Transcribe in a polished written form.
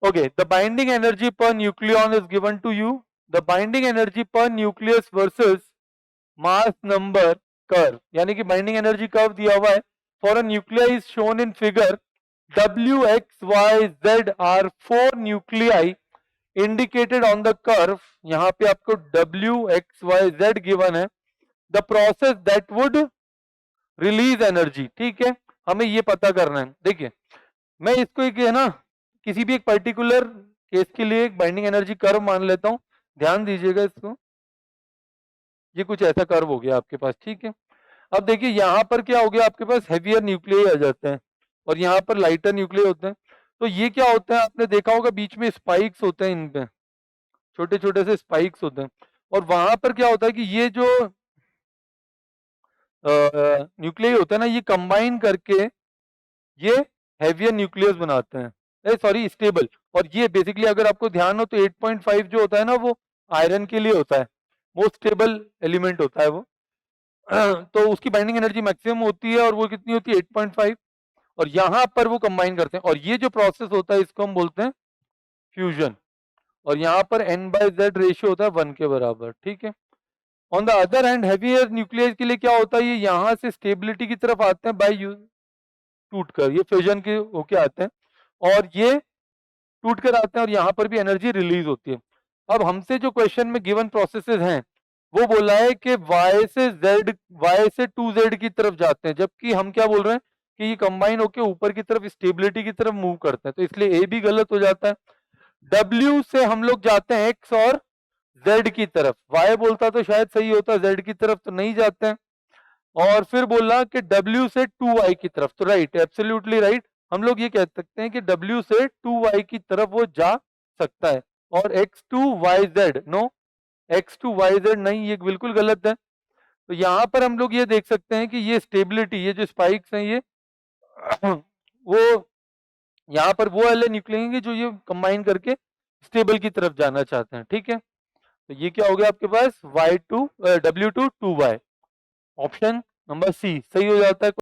Okay, the binding energy per nucleon is given to you. The binding energy per nucleus versus mass number curve, यानी कि binding energy curve दिया हुआ है for a nuclei is shown in figure WXYZ are 4 nuclei indicated on the curve. यहां पे आपको WXYZ given है. The process that would release energy. ठीक है, हमें ये पता करना है. देखिए मैं इसको एक है ना किसी भी एक पर्टिकुलर केस के लिए एक बाइंडिंग एनर्जी कर्व मान लेता हूं. ध्यान दीजिएगा इसको. ये कुछ ऐसा कर्व हो गया आपके पास. ठीक है, अब देखिए यहां पर क्या हो गया, आपके पास हेवियर न्यूक्लियाई आ जाते हैं और यहाँ पर लाइटर न्यूक्लियाई होते हैं. तो ये क्या होता है, आपने देखा होगा बीच में स्पाइक्स होते हैं, इन पे छोटे छोटे से स्पाइक्स होते हैं. और वहां पर क्या होता है कि ये जो न्यूक्लियाई होता है ना, ये कंबाइन करके ये हेवियर न्यूक्लियस बनाते हैं, सॉरी स्टेबल. और ये बेसिकली अगर आपको ध्यान हो तो 8.5 जो होता है ना वो आयरन के लिए होता है, मोस्ट स्टेबल एलिमेंट होता है वो. तो उसकी बाइंडिंग एनर्जी मैक्सिमम होती है और वो कितनी होती है 8.5. और यहां पर वो कंबाइन करते हैं और ये जो प्रोसेस होता है इसको हम बोलते हैं फ्यूजन. और यहाँ पर N/Z रेशियो होता है 1 के बराबर. ठीक है. On the other hand heavier nucleus के लिए क्या होता है, ये यहाँ से स्टेबिलिटी की तरफ आते हैं बाय यूज टूटकर, ये फ्यूजन के होके आते हैं और ये टूट कर आते हैं और यहाँ पर भी एनर्जी रिलीज होती है. अब हमसे जो क्वेश्चन में गिवन प्रोसेसेस हैं वो बोला है कि y से z, y से 2z की तरफ जाते हैं, जबकि हम क्या बोल रहे हैं कि ये कंबाइन होके ऊपर की तरफ स्टेबिलिटी की तरफ मूव करते हैं. तो इसलिए ए भी गलत हो जाता है. W से हम लोग जाते हैं x और z की तरफ. y बोलता तो शायद सही होता, z की तरफ तो नहीं जाते हैं. और फिर बोला कि W से 2y की तरफ, तो राइट, एब्सोल्युटली राइट. हम लोग ये कह सकते हैं कि W से 2y की तरफ वो जा सकता है. और x to yz, no, x to yz नहीं, ये बिल्कुल गलत है. तो यहां पर हम लोग ये देख सकते हैं कि ये स्टेबिलिटी, ये जो स्पाइक्स हैं ये वो यहाँ पर वो वाले निकलेंगे जो ये कंबाइन करके स्टेबल की तरफ जाना चाहते हैं. ठीक है, तो ये क्या हो गया आपके पास W to 2y. Option number C सही हो जाता है.